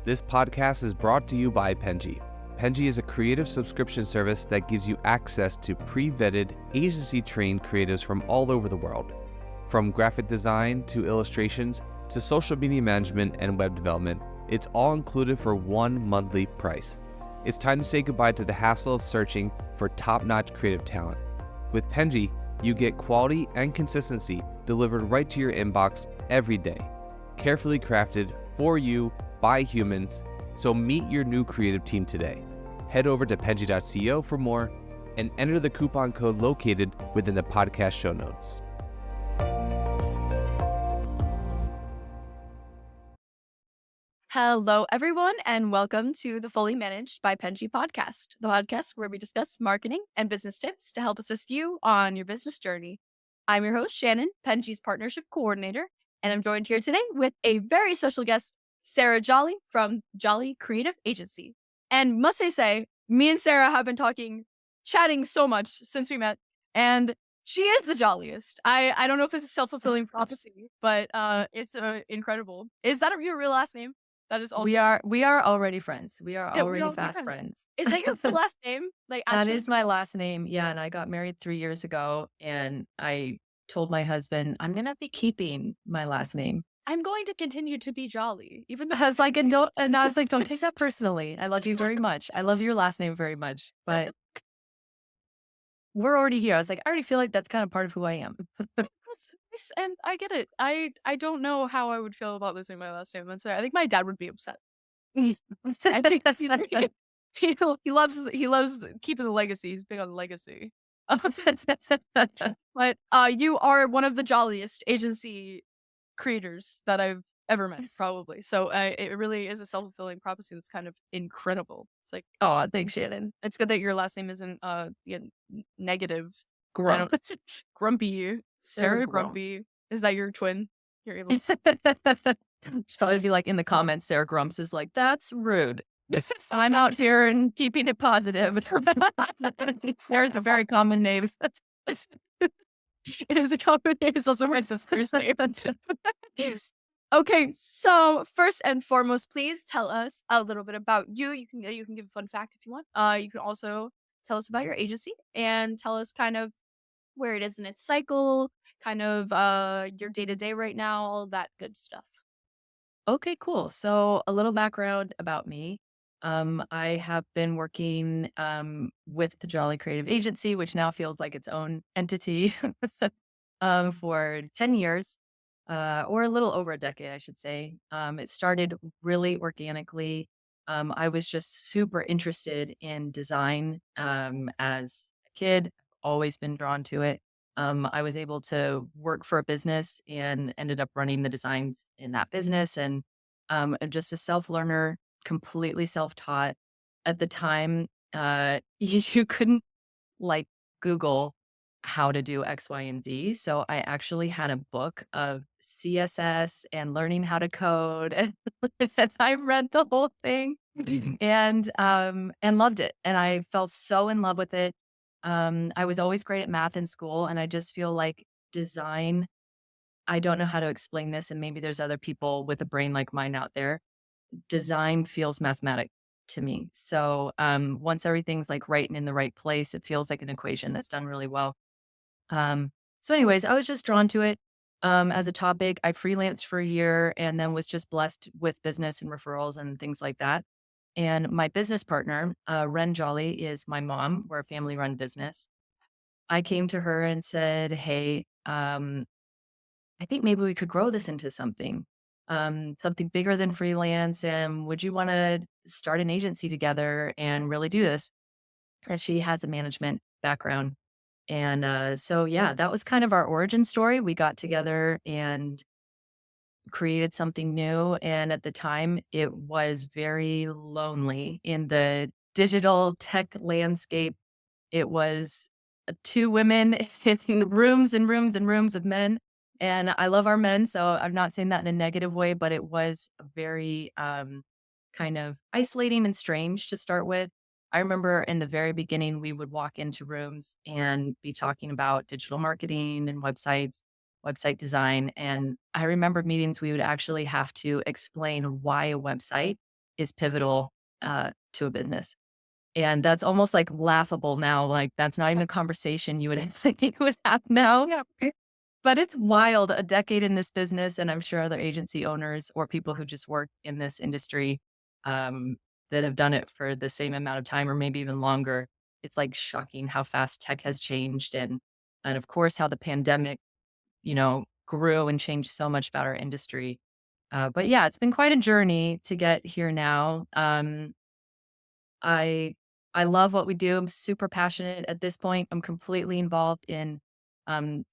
This podcast is brought to you by Penji. Penji is a creative subscription service that gives you access to pre-vetted, agency-trained creatives from all over the world. From graphic design to illustrations to social media management and web development, it's all included for one monthly price. It's time to say goodbye to the hassle of searching for top-notch creative talent. With Penji, you get quality and consistency delivered right to your inbox every day, carefully crafted for you by humans. So meet your new creative team today. Head over to penji.co for more and enter the coupon code located within the podcast show notes. Hello, everyone, and welcome to the Fully Managed by Penji podcast, the podcast where we discuss marketing and business tips to help assist you on your business journey. I'm your host, Shannon, Penji's partnership coordinator, and I'm joined here today with a very special guest, Sarah Jolly from Jolly Creative Agency. And must I say, me and Sarah have been chatting so much since we met, and she is the jolliest. I don't know if it's a self-fulfilling prophecy, but it's incredible. Is that your real last name? That is also We are already friends. We are Yeah, already fast friends. Is that your full last name? Like That actually, is my last name. Yeah, and I got married 3 years ago, and I told my husband, I'm gonna be keeping my last name. I'm going to continue to be jolly, even though I was like, and I was like, don't take that personally. I love you very much. I love your last name very much, but we're already here. I was like, I already feel like that's kind of part of who I am. that's nice, and I get it. I don't know how I would feel about losing my last name. I think my dad would be upset. I think that's he loves keeping the legacy. He's big on legacy. But you are one of the jolliest agency creators that I've ever met, probably. So it really is a self-fulfilling prophecy that's kind of incredible. It's like, Oh, thanks, Shannon. it's good that your last name isn't negative. I Grump. don't Grumpy. Sarah Grump. Grumpy. Is that your twin? You're able It's probably be like in the comments, Sarah Grumps is like, that's rude. I'm out here and keeping it positive. Sarah's a very common name. It is a common name. It's also my sister's name. Okay, so first and foremost, please tell us a little bit about you. You can give a fun fact if you want. You can also tell us about your agency and tell us kind of where it is in its cycle, kind of your day-to-day right now, all that good stuff. Okay, cool. So a little background about me. I have been working with the Jolly Creative Agency, which now feels like its own entity, for 10 years, or a little over a decade, I should say. It started really organically. I was just super interested in design as a kid, always been drawn to it. I was able to work for a business and ended up running the designs in that business, and just a self-learner, completely self-taught. At the time, you couldn't like Google how to do X, Y, and Z. So I actually had a book of CSS and learning how to code. And I read the whole thing and loved it. And I fell so in love with it. I was always great at math in school, and I just feel like design, I don't know how to explain this, and maybe there's other people with a brain like mine out there. Design feels mathematic to me. So once everything's like right and in the right place, it feels like an equation that's done really well. So anyways, I was just drawn to it as a topic. I freelanced for a year and then was just blessed with business and referrals and things like that. And my business partner, Ren Jolly, is my mom. We're a family run business. I came to her and said, hey, I think maybe we could grow this into something bigger than freelance. And would you want to start an agency together and really do this? And she has a management background. And so, yeah, that was kind of our origin story. We got together and created something new. And at the time, it was very lonely in the digital tech landscape. It was two women in rooms and rooms and rooms of men. And I love our men, so I'm not saying that in a negative way, but it was very kind of isolating and strange to start with. I remember in the very beginning, we would walk into rooms and be talking about digital marketing and websites, website design. And I remember meetings we would actually have to explain why a website is pivotal to a business. And that's almost like laughable now. Like that's not even a conversation you would think you would have now. Yeah. Okay. But it's wild, a decade in this business, and I'm sure other agency owners or people who just work in this industry um, that have done it for the same amount of time or maybe even longer. It's like shocking how fast tech has changed, and of course how the pandemic, grew and changed so much about our industry. But yeah, it's been quite a journey to get here now. I I love what we do. I'm super passionate at this point. I'm completely involved in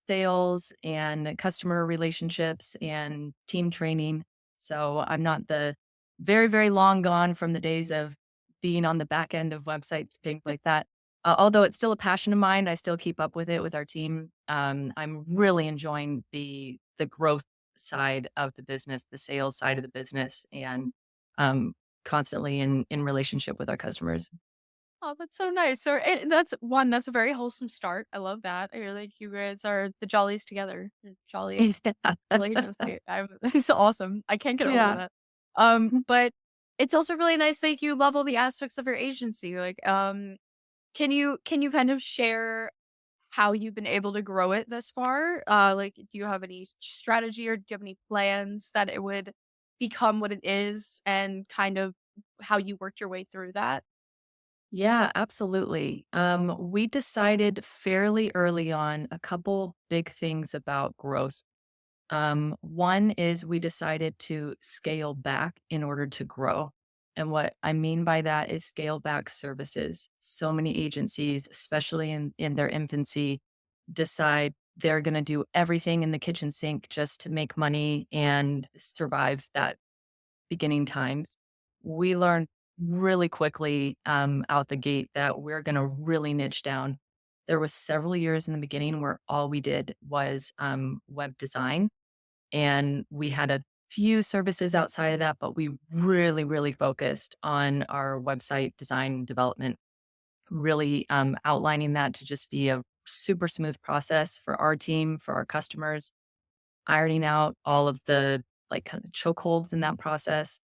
sales and customer relationships and team training. So I'm not the very, very long gone from the days of being on the back end of websites, things like that. Although it's still a passion of mine, I still keep up with it with our team. I'm really enjoying the growth side of the business, the sales side of the business, and um, constantly in relationship with our customers. Oh, that's so nice. So that's a very wholesome start. I love that. I are like you guys are the jolliest together. You're jolly agency. It's awesome. I can't get over Yeah. that. But it's also really nice that you love all the aspects of your agency. Like, can you kind of share how you've been able to grow it thus far? Like, do you have any strategy or do you have any plans that it would become what it is, and kind of how you worked your way through that? Yeah, absolutely. We decided fairly early on a couple big things about growth. One is we decided to scale back in order to grow. And what I mean by that is scale back services. So many agencies, especially in their infancy, decide they're going to do everything in the kitchen sink just to make money and survive that beginning times. We learned really quickly out the gate that we're going to really niche down. There was several years in the beginning where all we did was web design, and we had a few services outside of that, but we really, really focused on our website design development, really outlining that to just be a super smooth process for our team, for our customers, ironing out all of the like kind of chokeholds in that process,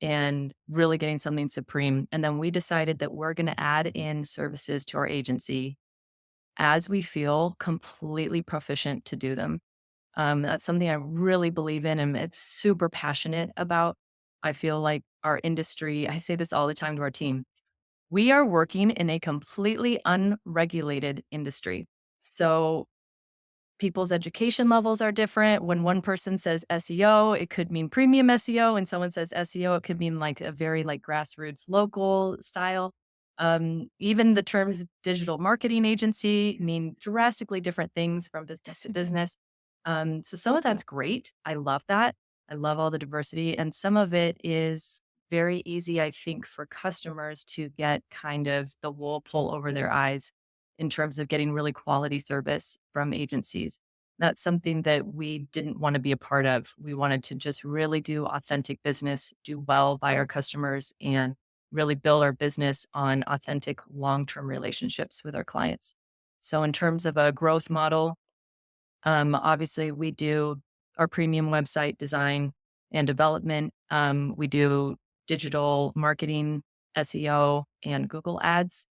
and really getting something supreme. And then we decided that we're going to add in services to our agency as we feel completely proficient to do them. That's something I really believe in and am super passionate about. I feel like our industry, I say this all the time to our team, we are working in a completely unregulated industry. So people's education levels are different. When one person says SEO, it could mean premium SEO. And someone says SEO, it could mean like a very like grassroots local style. Even the terms digital marketing agency mean drastically different things from business to business. So some of that's great. I love that. I love all the diversity. And some of it is very easy, I think, for customers to get kind of the wool pull over their eyes in terms of getting really quality service from agencies. That's something that we didn't want to be a part of. We wanted to just really do authentic business, do well by our customers, and really build our business on authentic long term relationships with our clients. So, in terms of a growth model, obviously, we do our premium website design and development. We do digital marketing, SEO, and Google ads.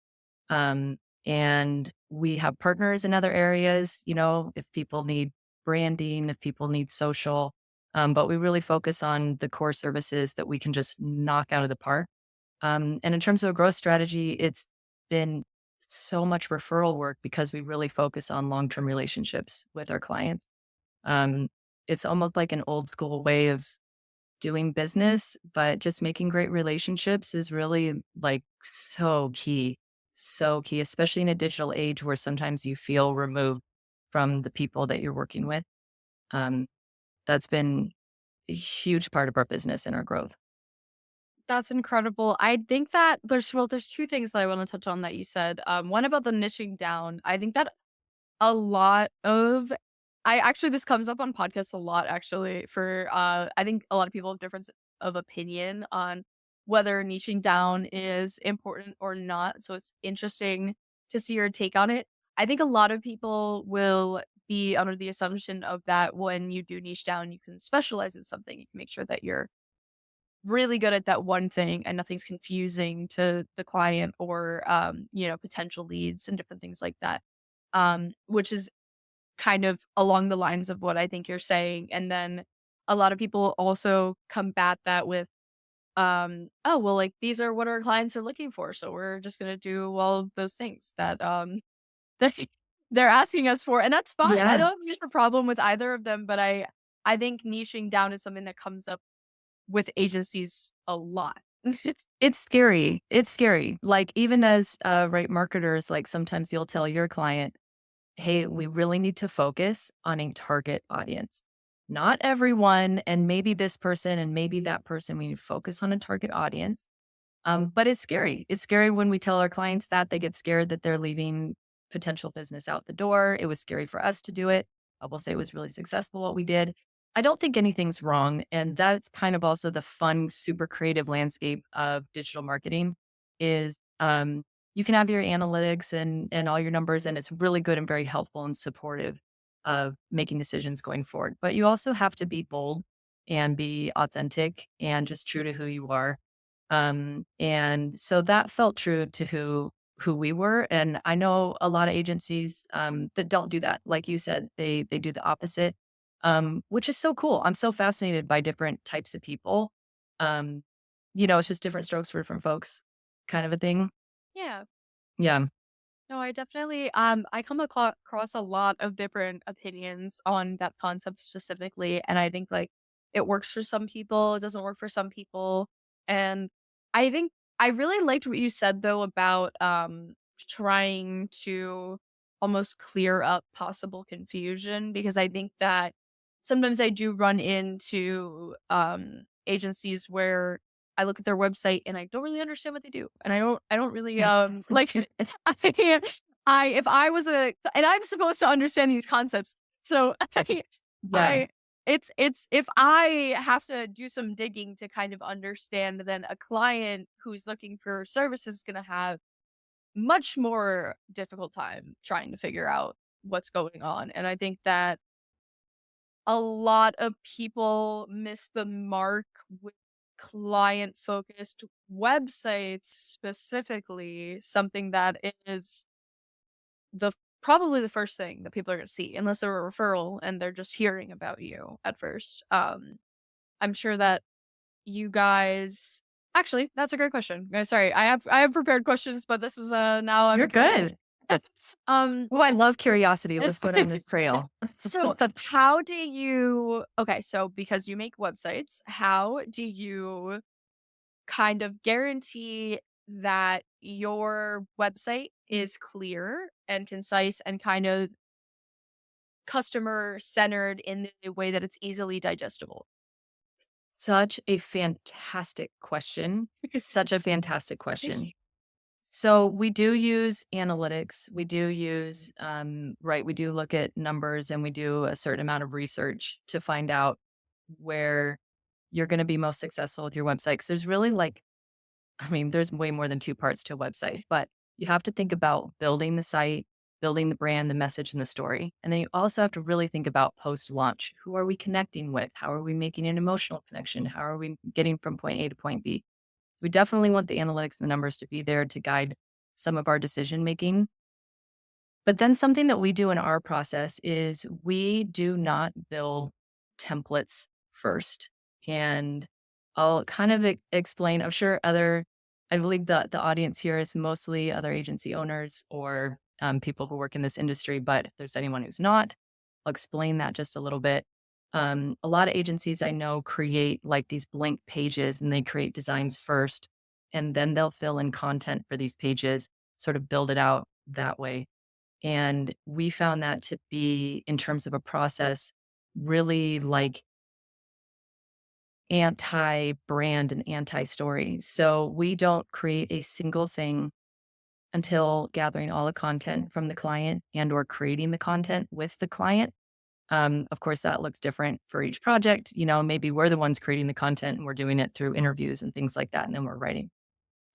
Um, and we have partners in other areas, if people need branding, if people need social. But we really focus on the core services that we can just knock out of the park. And in terms of a growth strategy, it's been so much referral work because we really focus on long term relationships with our clients. Um, it's almost like an old school way of doing business, but just making great relationships is really like so key, especially in a digital age where sometimes you feel removed from the people that you're working with. Um, that's been a huge part of our business and our growth. That's incredible. I think that there's two things that I want to touch on that you said. One about the niching down. I think that a lot of I actually this comes up on podcasts a lot actually for I think a lot of people have difference of opinion on whether niching down is important or not. So it's interesting to see your take on it. I think a lot of people will be under the assumption of that when you do niche down, you can specialize in something. You can make sure that you're really good at that one thing and nothing's confusing to the client or potential leads and different things like that. Which is kind of along the lines of what I think you're saying. And then a lot of people also combat that with oh well, like these are what our clients are looking for, so we're just gonna do all of those things that that they're asking us for, and that's fine. I Yeah. don't have just a problem with either of them, but I think niching down is something that comes up with agencies a lot. It's scary. It's scary. Like, even as, right, marketers, like, sometimes you'll tell your client, "Hey, we really need to focus on a target audience. Not everyone, and maybe this person and maybe that person. We need to focus on a target audience." But it's scary. It's scary when we tell our clients that. They get scared that they're leaving potential business out the door. It was scary for us to do it. I will say it was really successful what we did. I don't think anything's wrong. And that's kind of also the fun, super creative landscape of digital marketing is you can have your analytics and all your numbers, and it's really good and very helpful and supportive of making decisions going forward. But you also have to be bold and be authentic and just true to who you are, and so that felt true to who we were. And I know a lot of agencies that don't do that. Like you said, they do the opposite, which is so cool. I'm so fascinated by different types of people. Um, it's just different strokes for different folks, kind of a thing. Yeah. Yeah. No, I definitely I come across a lot of different opinions on that concept specifically, and I think like it works for some people, it doesn't work for some people. And I think I really liked what you said though about trying to almost clear up possible confusion, because I think that sometimes I do run into agencies where I look at their website and I don't really understand what they do. And I don't really like I if I was a and I'm supposed to understand these concepts. So Yeah. I it's if I have to do some digging to kind of understand, then a client who's looking for services is going to have much more difficult time trying to figure out what's going on. And I think that a lot of people miss the mark with client focused websites, specifically something that is the probably the first thing that people are going to see, unless they're a referral and they're just hearing about you at first. I'm sure that you guys actually, that's a great question. Sorry, I have prepared questions, but this is now I'm You're curious. good. um Oh, I love curiosity. Let's go down this trail. So, how do you okay, so because you make websites, how do you kind of guarantee that your website is clear and concise and kind of customer centered in the way that it's easily digestible? Such a fantastic question. Such a fantastic Thank you. question. So we do use analytics. We do use, right, we do look at numbers and we do a certain amount of research to find out where you're going to be most successful with your website. 'Cause there's really like, I mean, there's way more than two parts to a website, but you have to think about building the site, building the brand, the message, and the story. And then you also have to really think about post launch. Who are we connecting with? How are we making an emotional connection? How are we getting from point A to point B? We definitely want the analytics and the numbers to be there to guide some of our decision making. But then something that we do in our process is we do not build templates first. And I'll kind of explain. I'm sure I believe that the audience here is mostly other agency owners or people who work in this industry. But if there's anyone who's not, I'll explain that just a little bit. A lot of agencies I know create like these blank pages and they create designs first, and then they'll fill in content for these pages, sort of build it out that way. And we found that to be, in terms of a process, really like anti brand and anti story. So we don't create a single thing until gathering all the content from the client and or creating the content with the client. Of course, that looks different for each project. Maybe we're the ones creating the content and we're doing it through interviews and things like that. And then we're writing.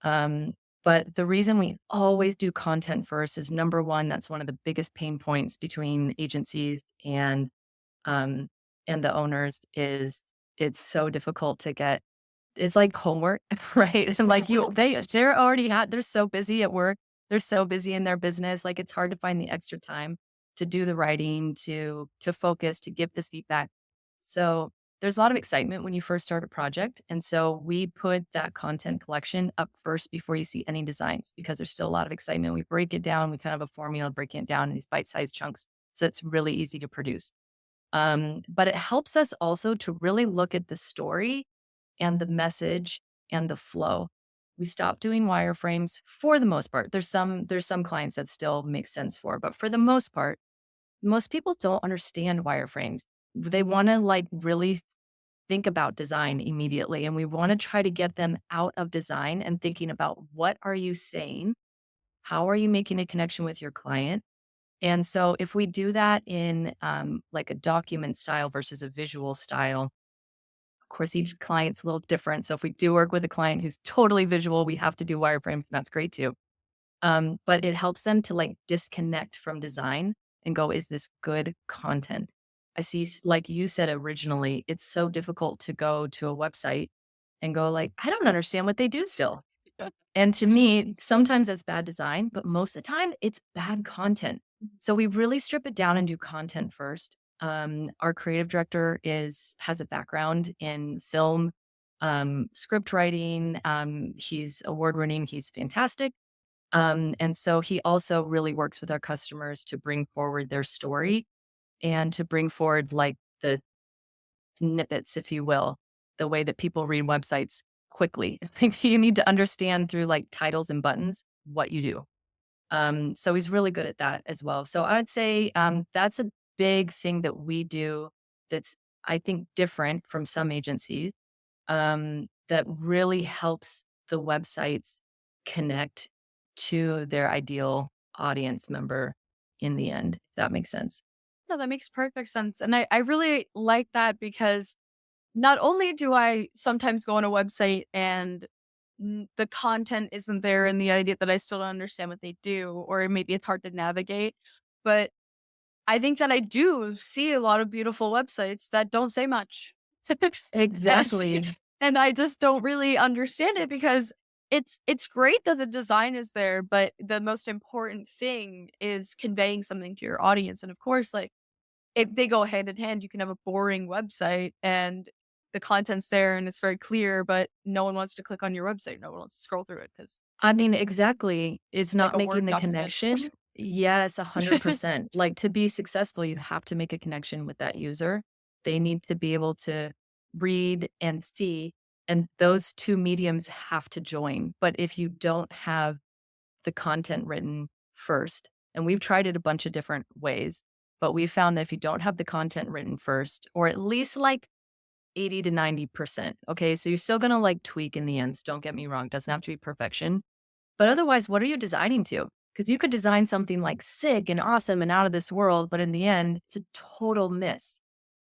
Um, but the reason we always do content first is number one, that's one of the biggest pain points between agencies um, and the owners is it's so difficult to get. it's like homework, right? And like they're already they're so busy at work. They're so busy in their business. Like it's hard to find the extra time to do the writing, to focus, to give the feedback. So there's a lot of excitement when you first start a project. And so we put that content collection up first before you see any designs because there's still a lot of excitement. We break it down. We kind of have a formula breaking it down in these bite-sized chunks. So it's really easy to produce. But it helps us also to really look at the story and the message and the flow. We stopped doing wireframes for the most part. There's some clients that still make sense for, but for the most part, most people don't understand wireframes. They want to like really think about design immediately, and we want to try to get them out of design and thinking about what are you saying? How are you making a connection with your client? And so if we do that in like a document style versus a visual style, of course, each client's a little different. So if we do work with a client who's totally visual, we have to do wireframes, and that's great too. But it helps them to like disconnect from design and go, is this good content? I see, like you said originally, it's so difficult to go to a website and go like, I don't understand what they do still. And to me, sometimes that's bad design, but most of the time it's bad content. So we really strip it down and do content first. Our creative director has a background in film, script writing. He's award winning. He's fantastic. And so he also really works with our customers to bring forward their story and to bring forward like the snippets, if you will, the way that people read websites quickly. I think you need to understand through like titles and buttons what you do. So he's really good at that as well. So I'd say that's a big thing that we do that's, I think, different from some agencies that really helps the websites connect to their ideal audience member in the end, if that makes sense. No, that makes perfect sense. And I really like that because not only do I sometimes go on a website and the content isn't there and the idea that I still don't understand what they do, or maybe it's hard to navigate, but I think that I do see a lot of beautiful websites that don't say much. Exactly. And I just don't really understand it because it's great that the design is there, but the most important thing is conveying something to your audience. And of course, like if they go hand in hand, you can have a boring website and the content's there and it's very clear, but no one wants to click on your website. No one wants to scroll through it because I mean, it's exactly. It's like not a making Word the document. connection. Yes, 100%. Like to be successful, you have to make a connection with that user. They need to be able to read and see, and those two mediums have to join. But if you don't have the content written first, and we've tried it a bunch of different ways, but we found that if you don't have the content written first, or at least like 80 to 90%, okay, so you're still gonna like tweak in the ends. Don't get me wrong, doesn't have to be perfection but otherwise, what are you designing to? Because you could design something like sick and awesome and out of this world, but in the end, it's a total miss.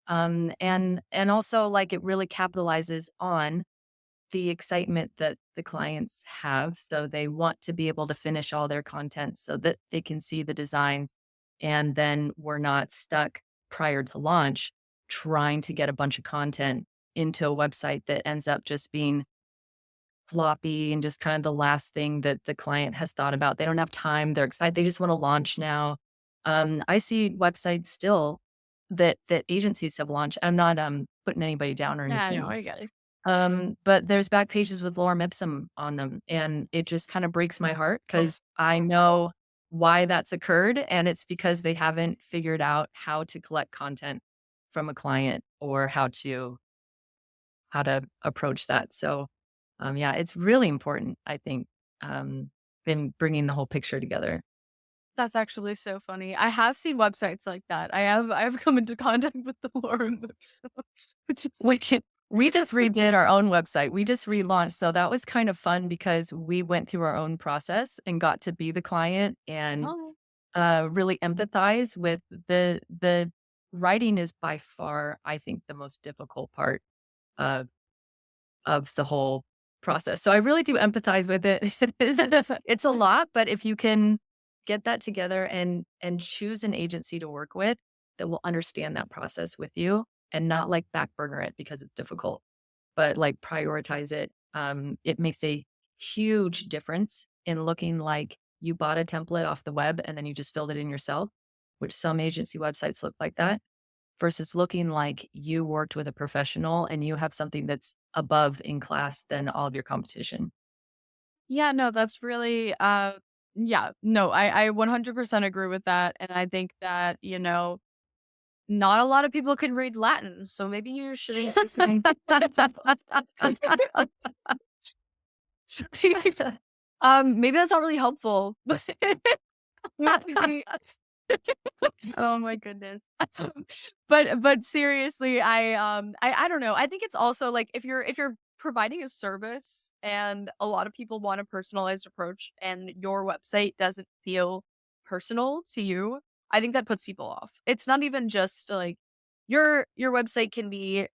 And also like it really capitalizes on the excitement that the clients have. So they want to be able to finish all their content so that they can see the designs. And then we're not stuck prior to launch trying to get a bunch of content into a website that ends up just being floppy and just kind of the last thing that the client has thought about. They don't have time. They're excited. They just want to launch now. I see websites still that agencies have launched. I'm not putting anybody down or Yeah, I know, anything. I get it. But there's back pages with lorem ipsum on them, and it just kind of breaks my heart because I know why that's occurred, and it's because they haven't figured out how to collect content from a client or how to approach that. So, yeah, it's really important, I think, um, in bringing the whole picture together. That's actually so funny. I have seen websites like that. I have come into contact with the lorem ipsum, which is We can, we just redid our own website. We just relaunched. So that was kind of fun because we went through our own process and got to be the client and oh, really empathize with the writing is by far, I think, the most difficult part of of the whole process. So I really do empathize with it. It's a lot, but if you can get that together and choose an agency to work with that will understand that process with you and not like back burner it because it's difficult. but like prioritize it. It makes a huge difference in looking like you bought a template off the web and then you just filled it in yourself, which some agency websites look like that, versus looking like you worked with a professional and you have something that's above in class than all of your competition. Yeah, no, that's really yeah, no, I 100% agree with that. And I think that, not a lot of people can read Latin, so maybe you shouldn't. Maybe that's not really helpful. Oh my goodness. But seriously, I don't know. I think it's also like if you're providing a service and a lot of people want a personalized approach and your website doesn't feel personal to you, I think that puts people off. It's not even just like your website can be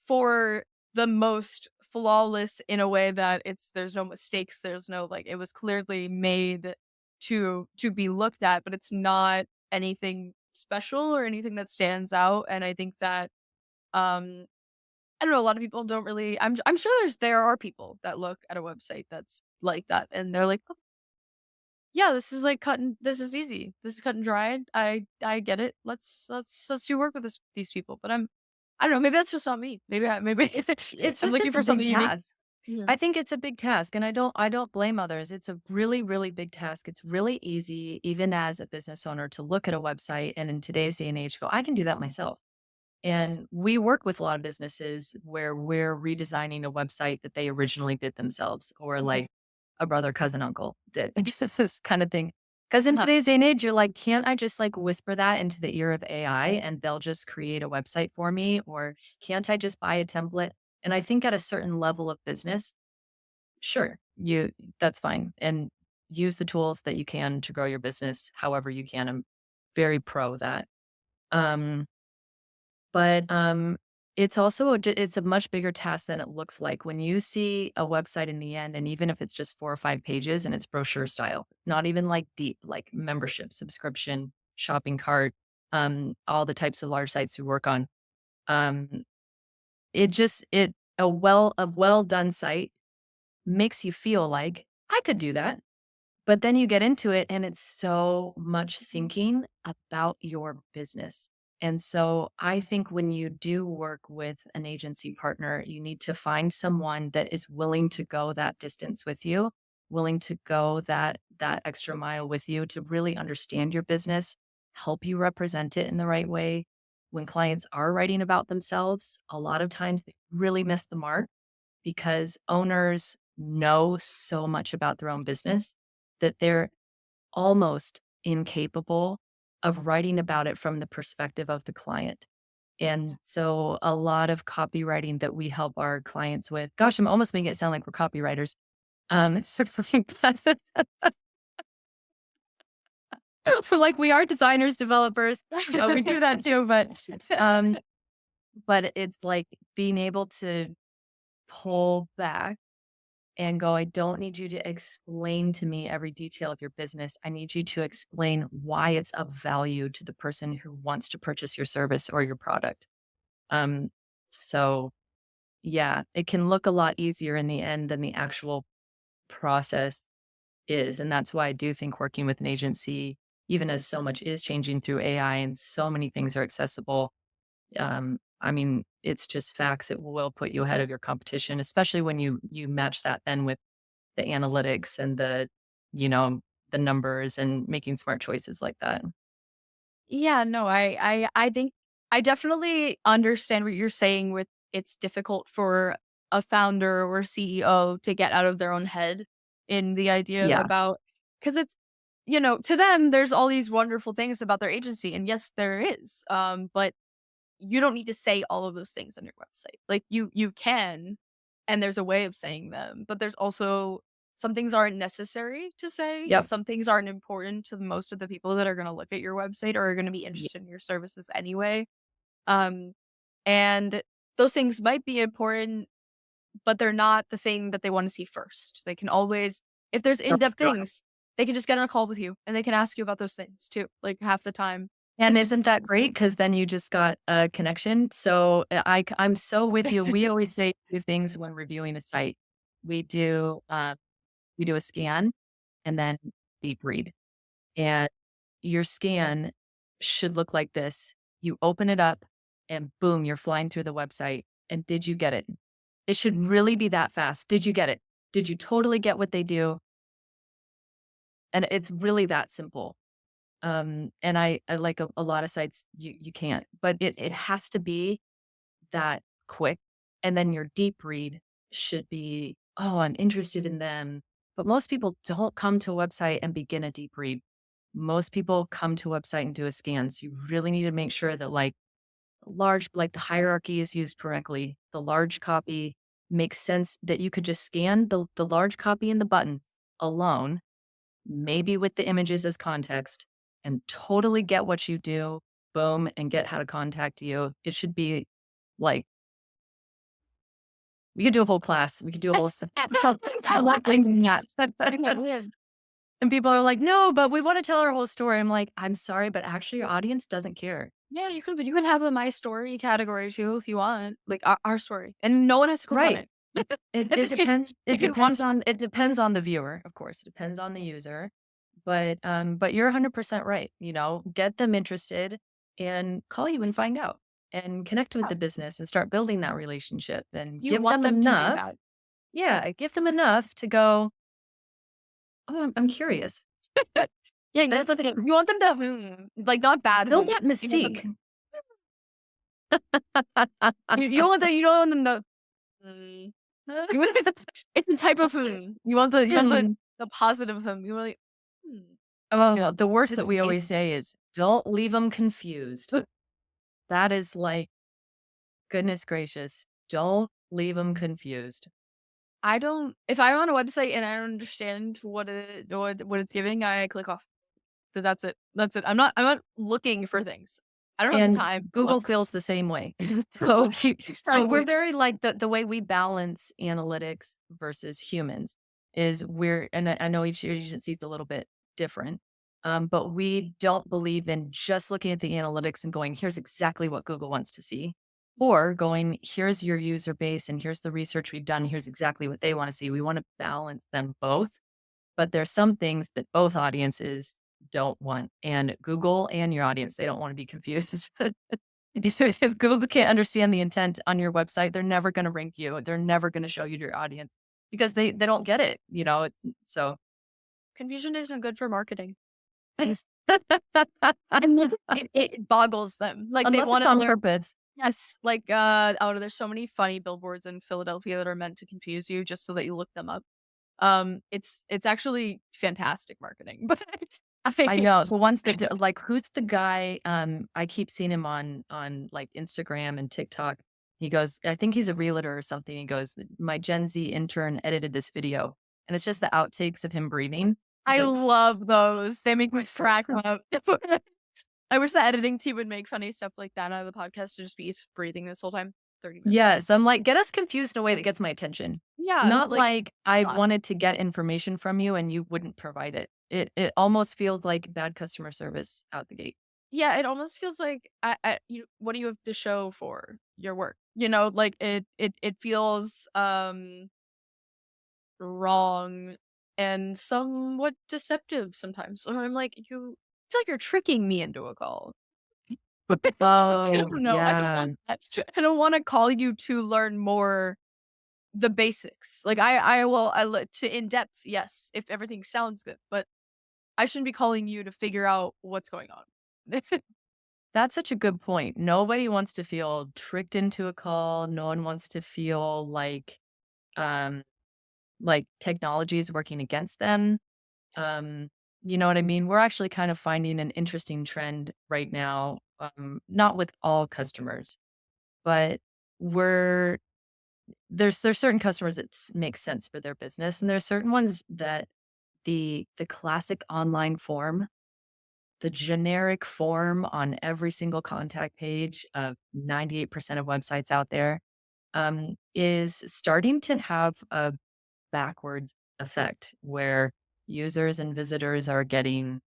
for the most flawless in a way that there's no mistakes, there's no like it was clearly made to be looked at, but it's not anything special or anything that stands out. And I think that um I don't know, a lot of people don't really I'm sure there are people that look at a website that's like that and they're like, "Oh, yeah, this is like this is easy. This is cut and dried. I get it. Let's do work with these people." But I don't know, maybe that's just not me. Maybe It's I'm just looking it's a for big something unique. task. Yeah. I think it's a big task, and I don't blame others. It's a really, really big task. It's really easy, even as a business owner, to look at a website and in today's day and age go, I can do that myself. And we work with a lot of businesses where we're redesigning a website that they originally did themselves, or like a brother, cousin, uncle did. It's just this kind of thing. Because in Uh-huh. today's day and age, you're like, can't I just like whisper that into the ear of AI and they'll just create a website for me? Or can't I just buy a template? And I think at a certain level of business, sure, that's fine. And use the tools that you can to grow your business however you can. I'm very pro that. Um, but it's also it's a much bigger task than it looks like when you see a website in the end, and even if it's just 4 or 5 pages and it's brochure style, not even like deep, like membership, subscription, shopping cart, all the types of large sites we work on. Um, it just it a well done site makes you feel like I could do that. But then you get into it and it's so much thinking about your business. And so I think when you do work with an agency partner, you need to find someone that is willing to go that distance with you, willing to go that extra mile with you to really understand your business, help you represent it in the right way. When clients are writing about themselves, a lot of times they really miss the mark because owners know so much about their own business that they're almost incapable of writing about it from the perspective of the client. And so a lot of copywriting that we help our clients with, gosh, I'm almost making it sound like we're copywriters. So for like we are designers, developers, we do that too, um, but it's like being able to pull back and go, I don't need you to explain to me every detail of your business. I need you to explain why it's of value to the person who wants to purchase your service or your product. Um, so yeah, it can look a lot easier in the end than the actual process is. And that's why I do think working with an agency, even as so much is changing through AI and so many things are accessible, I mean, it's just facts. It will put you ahead of your competition, especially when you match that then with the analytics and you know, the numbers and making smart choices like that. Yeah, no, I think I definitely understand what you're saying with it's difficult for a founder or CEO to get out of their own head in the idea Yeah. about because it's to them there's all these wonderful things about their agency and yes there is. But you don't need to say all of those things on your website. Like you can, and there's a way of saying them, but there's also some things aren't necessary to say. Yep. Some things aren't important to most of the people that are going to look at your website or are going to be Ye interested in your services anyway. Um, and those things might be important, but they're not the thing that they want to see first. They can always, if there's oh, in-depth sure. things, they can just get on a call with you and they can ask you about those things too. Like half the time And isn't that great? Because then you just got a connection. So I'm so with you. We always say two things when reviewing a site. We do we do a scan and then deep read. And your scan should look like this. You open it up and boom, you're flying through the website. And did you get it? It should really be that fast. Did you get it? Did you totally get what they do? And it's really that simple. And I like a lot of sites you can't, but it has to be that quick. And then your deep read should be, oh, I'm interested in them. But most people don't come to a website and begin a deep read. Most people come to a website and do a scan. So you really need to make sure that like the hierarchy is used correctly. The large copy makes sense that you could just scan the large copy and the buttons alone, maybe with the images as context, and totally get what you do, boom, and get how to contact you. It should be like, we could do a whole class. We could do a whole I like linking that. And people are like, no, but we want to tell our whole story. I'm like, I'm sorry, but actually your audience doesn't care. Yeah, you could, but you can have a my story category too if you want, like our story, and no one has to click on Right. it. It depends. You can watch. It depends on the viewer, of course. It depends on the user. But you're 100% right. Get them interested and call you and find out and connect with the business and start building that relationship and You give want them them to do enough. that. Yeah, give them enough to go, oh, I'm curious. Yeah, that's the thing. You want them to like not bad. Build that You want them mystique. you want them. You don't want them to. You want it's a type of You want the positive You want Well, the worst Just that we in always case. say is don't leave them confused. That is like, goodness gracious, don't leave them confused. I don't. If I'm on a website and I don't understand what it's giving, I click off. So that's it. That's it. I'm not looking for things. I don't have the And time. to Google look. feels the same way. So, so we're Exactly. very like the way we balance analytics versus humans is and I know each agency is a little bit different, but we don't believe in just looking at the analytics and going, here's exactly what Google wants to see, or going, here's your user base and here's the research we've done. Here's exactly what they want to see. We want to balance them both, but there's some things that both audiences don't want, and Google and your audience, they don't want to be confused. If Google can't understand the intent on your website, they're never going to rank you. They're never going to show you to your audience because they don't get it. So Confusion isn't good for marketing. And it boggles them. Like they unless want it's to on learn. purpose. Yes, like there's so many funny billboards in Philadelphia that are meant to confuse you just so that you look them up. It's actually fantastic marketing, but I know. So once like, who's the guy? I keep seeing him on like Instagram and TikTok. He goes, I think he's a realtor or something. He goes, my Gen Z intern edited this video, and it's just the outtakes of him breathing. I Like, love those. They make me crack up. I wish the editing team would make funny stuff like that out of the podcast to just be breathing this whole time. 30 minutes. yeah, so I'm like, get us confused in a way that gets my attention. Yeah, Not like I God. wanted to get information from you and you wouldn't provide it. It almost feels like bad customer service out the gate. Yeah, it almost feels like what do you have to show for your work? Like it feels wrong and somewhat deceptive sometimes. Or I'm like, you feel like you're tricking me into a call. Oh, No, I don't yeah. want that. I don't want to call you to learn more the basics. Like I will to in depth, yes, if everything sounds good, but I shouldn't be calling you to figure out what's going on. That's such a good point. Nobody wants to feel tricked into a call. No one wants to feel um like technology is working against them. Um, you know what I mean? We're actually kind of finding an interesting trend right now, not with all customers, but we're there's certain customers that make sense for their business, and there's certain ones that the classic online form, the generic form on every single contact page of 98% of websites out there, is starting to have a backwards effect where users and visitors are getting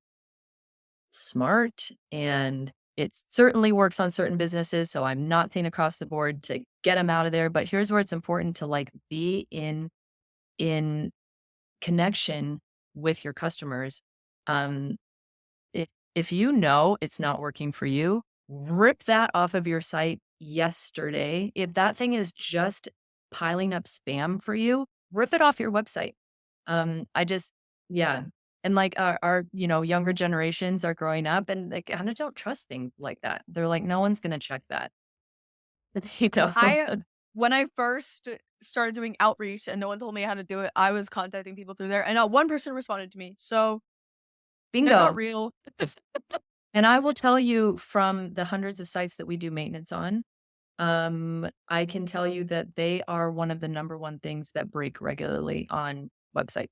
smart and It certainly works on certain businesses, so I'm not saying across the board to get them out of there, but here's where it's important to like be in connection with your customers. Um, if you know it's not working for you, rip that off of your site yesterday. If that thing is just piling up spam for you, rip it off your website. I just, yeah. And like younger generations are growing up and they kind of don't trust things like that. They're like, no one's going to check that. you know, I when I first started doing outreach and no one told me how to do it, I was contacting people through there, and not one person responded to me. So they're not bingo. real. And I will tell you from the hundreds of sites that we do maintenance on, I can tell you that they are one of the number one things that break regularly on websites.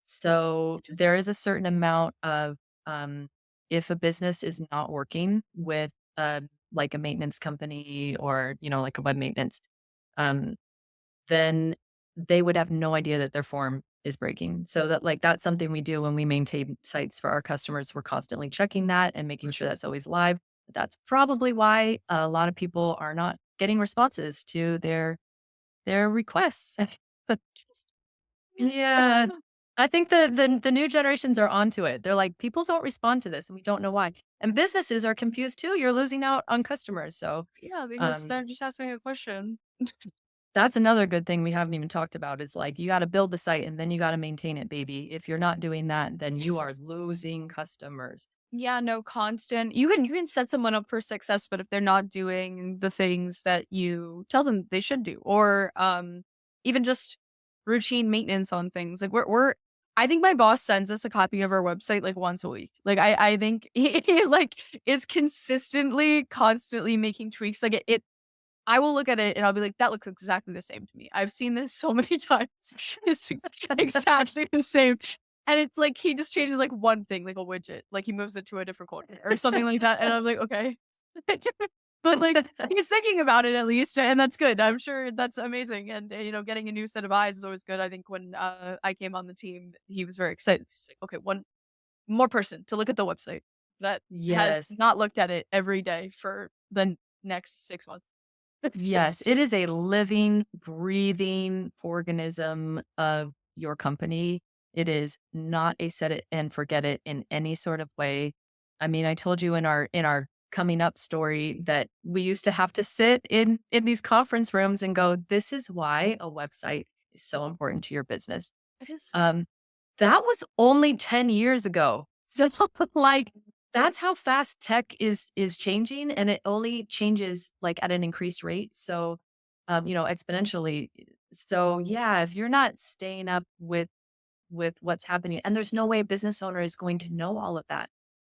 So there is a certain amount of if a business is not working with like a maintenance company or like a web maintenance, um, then they would have no idea that their form is breaking. So that's something we do when we maintain sites for our customers. We're constantly checking that and making sure that's always live. That's probably why a lot of people are not getting responses to their requests. Yeah. I think the new generations are onto it. They're like, people don't respond to this and we don't know why. And businesses are confused too. You're losing out on customers. So Yeah, because um they're just asking a question. that's another good thing we haven't even talked about is like you got to build the site and then you got to maintain it, baby. If you're not doing that, then you are losing customers. Yeah, no, constant. You can set someone up for success, but if they're not doing the things that you tell them they should do, or even just routine maintenance on things. Like we're I think my boss sends us a copy of our website like once a week. Like I think he like is consistently, constantly making tweaks. Like it I will look at it and I'll be like, that looks exactly the same to me. I've seen this so many times. It's exactly the same. And it's like he just changes like one thing, like a widget, like he moves it to a different corner or something like that. And I'm like, okay. But like he's thinking about it at least, and that's good. I'm sure that's amazing. And getting a new set of eyes is always good. I think when I came on the team, he was very excited. It's like, okay, one more person to look at the website that has Yes. not looked at it every day for the next 6 months. Yes, it is a living, breathing organism of your company. It is not a set it and forget it in any sort of way. I mean, I told you in our coming up story that we used to have to sit in these conference rooms and go, this is why a website is so important to your business. It is. Um, that was only 10 years ago. So like that's how fast tech is changing and it only changes like at an increased rate. So exponentially. So yeah, if you're not staying up with what's happening and there's no way a business owner is going to know all of that.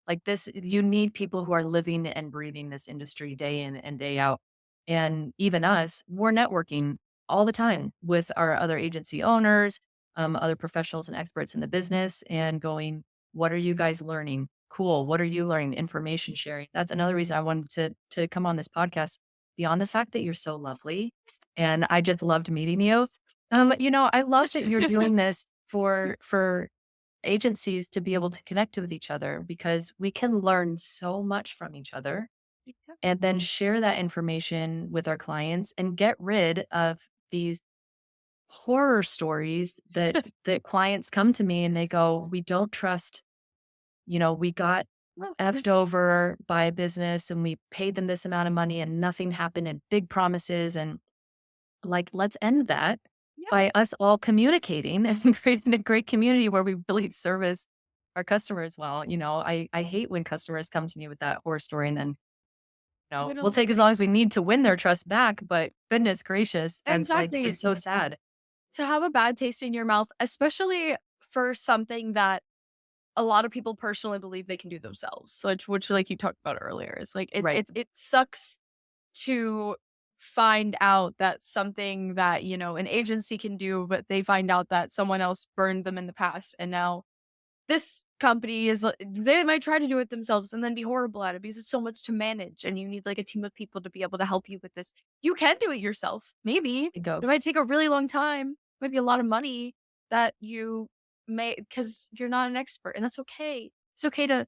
Like this, you need people who are living and breathing this industry day in and day out. And even us, we're networking all the time with our other agency owners, other professionals and experts in the business, and going, what are you guys learning? Cool. What are you learning? Information sharing. That's another reason I wanted to come on this podcast. Beyond the fact that you're so lovely, and I just loved meeting you. I love that you're doing this for agencies to be able to connect with each other because we can learn so much from each other Yeah. and then share that information with our clients and get rid of these horror stories that clients come to me and they go, we don't trust, we got Well, effed over by a business and we paid them this amount of money and nothing happened and big promises and like, let's end that yeah, by us all communicating and creating a great community where we really service our customers well. I hate when customers come to me with that horror story and then, we'll take as literally. long as we need to win their trust back. But goodness gracious, that's like, Exactly. it's so sad. To have a bad taste in your mouth, especially for something that a lot of people personally believe they can do themselves, so which like you talked about earlier, is like Right. it sucks to find out that something that, an agency can do, but they find out that someone else burned them in the past. And now this company is, they might try to do it themselves and then be horrible at it because it's so much to manage. And you need like a team of people to be able to help you with this. You can do it yourself, maybe. Go. It might take a really long time, might be a lot of money that you may, because you're not an expert. And that's okay. It's okay to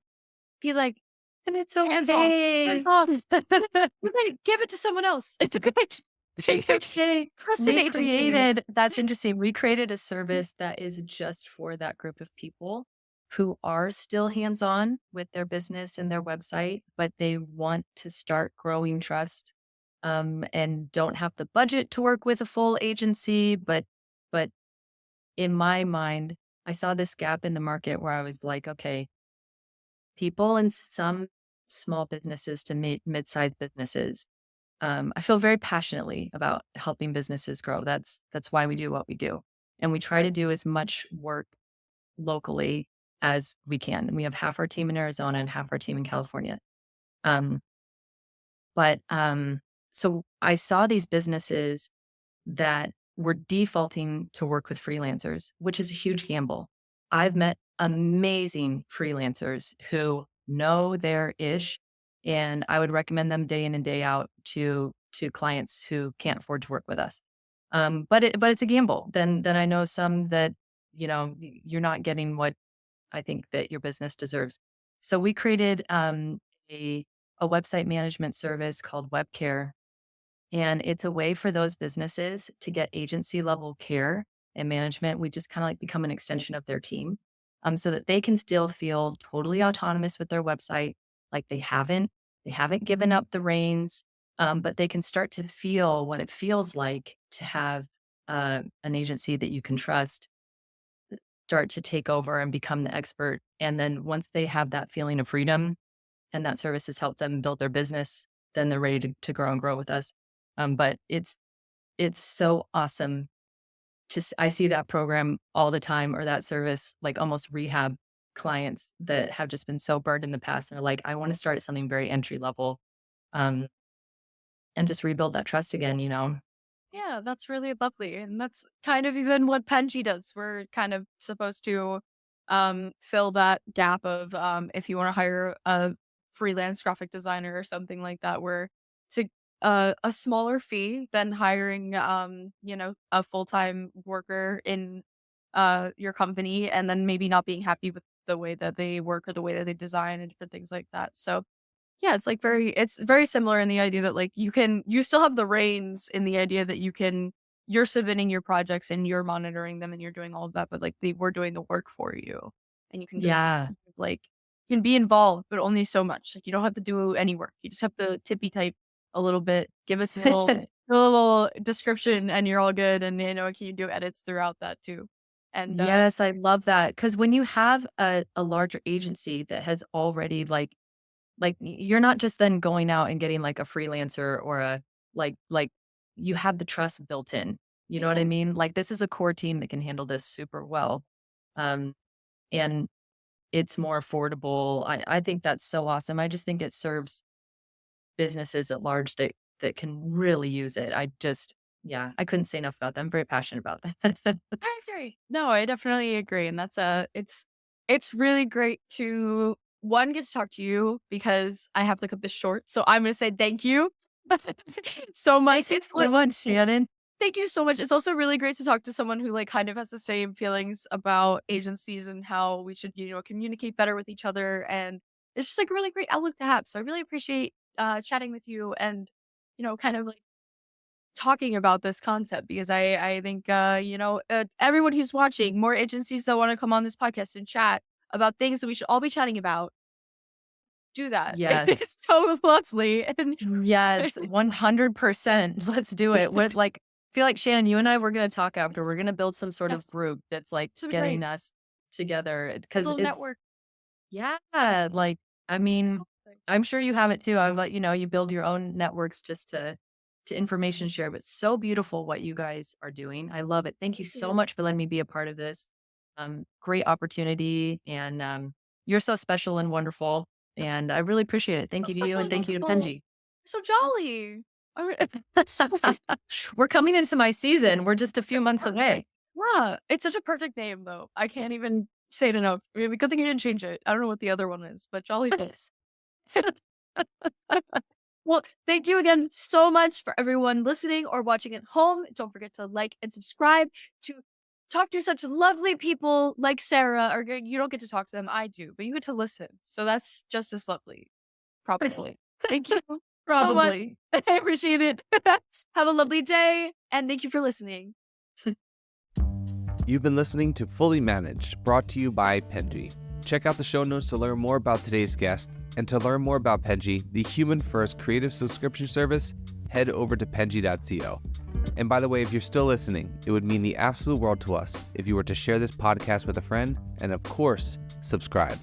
be like, And it's Hands off. Hands okay. off. We're gonna give it to someone else. It's okay. It's okay. Trust an agency. That's interesting. We created a service that is just for that group of people who are still hands on with their business and their website, but they want to start growing trust and don't have the budget to work with a full agency. But in my mind, I saw this gap in the market where I was like, okay, people in some small businesses to mid-sized businesses. I feel very passionately about helping businesses grow. That's why we do what we do, and we try to do as much work locally as we can. And we have half our team in Arizona and half our team in California. Um, but so I saw these businesses that were defaulting to work with freelancers, which is a huge gamble. I've met amazing freelancers who know their ish, and I would recommend them day in and day out to clients who can't afford to work with us. But it's a gamble. Then I know some that you're not getting what I think that your business deserves. So we created a a website management service called WebCare, and it's a way for those businesses to get agency level care and management. We just kind of like become an extension of their team, so that they can still feel totally autonomous with their website. Like they haven't given up the reins, but they can start to feel what it feels like to have an agency that you can trust start to take over and become the expert. And then once they have that feeling of freedom and that service has helped them build their business, then they're ready to grow and grow with us. But it's so awesome I see that program all the time, or that service, like almost rehab clients that have just been so burned in the past and are like, I want to start at something very entry level, um, and just rebuild that trust again. Yeah, that's really lovely. And that's kind of even what Penji does. We're kind of supposed to fill that gap of if you want to hire a freelance graphic designer or something like that, where to a smaller fee than hiring a full-time worker in your company and then maybe not being happy with the way that they work or the way that they design and different things like that. So yeah, it's very similar in the idea that, like, you still have the reins in the idea that you're submitting your projects and you're monitoring them and you're doing all of that, but, like, we're doing the work for you. And you can just, Yeah. like you can be involved, but only so much. Like, you don't have to do any work. You just have to tippy type a little bit, give us a little description, and you're all good, and, can you do edits throughout that too. And, Yes, I love that. Because when you have a larger agency that has already you're not just then going out and getting like a freelancer or like you have the trust built in. You know what I exactly. mean? Like this is a core team that can handle this super well. Um, and it's more affordable. I think that's so awesome. I just think it serves businesses at large that can really use it. Yeah, I couldn't say enough about that. I'm very passionate about that. I agree. No, I definitely agree, and that's it's really great to one get to talk to you because I have to cut this short. So I'm gonna say thank you so much. Thank you so much, Shannon. Thank you so much. It's also really great to talk to someone who like kind of has the same feelings about agencies and how we should communicate better with each other, and it's just like a really great outlook to have. So I really appreciate chatting with you and kind of like talking about this concept because I think everyone who's watching, more agencies that want to come on this podcast and chat about things that we should all be chatting about, do that. Yes. It's so lovely. And Yes, 100%. Let's do it. Feel like Shannon, you and I we're gonna talk after. We're gonna build some sort of yes, group that's like so getting great. us together A because little it's network. yeah, like I mean, I'm sure you have it too. I've let you know you build your own networks just to information share, but so beautiful what you guys are doing. I love it. Thank you Thank so you. much for letting me be a part of this. Great opportunity and you're so special and wonderful. And I really appreciate it. So Thank you to you special and and thank you to wonderful. Penji. So jolly. I mean, We're coming into my season. We're just a few months perfect. away. Yeah, it's such a perfect name though. I can't even say it enough. I mean, good thing you didn't change it. I don't know what the other one is, but jolly face. Well, thank you again so much for everyone listening or watching at home. Don't forget to like and subscribe to talk to such lovely people like Sarah. Or you don't get to talk to them, I do, but you get to listen. So that's just as lovely. Probably. Thank you so much. Probably. I appreciate it. Have a lovely day, and thank you for listening. You've been listening to Fully Managed, brought to you by Penji. Check out the show notes to learn more about today's guest, and to learn more about Penji, the human-first creative subscription service, head over to penji.co. And by the way, if you're still listening, it would mean the absolute world to us if you were to share this podcast with a friend, and of course, subscribe.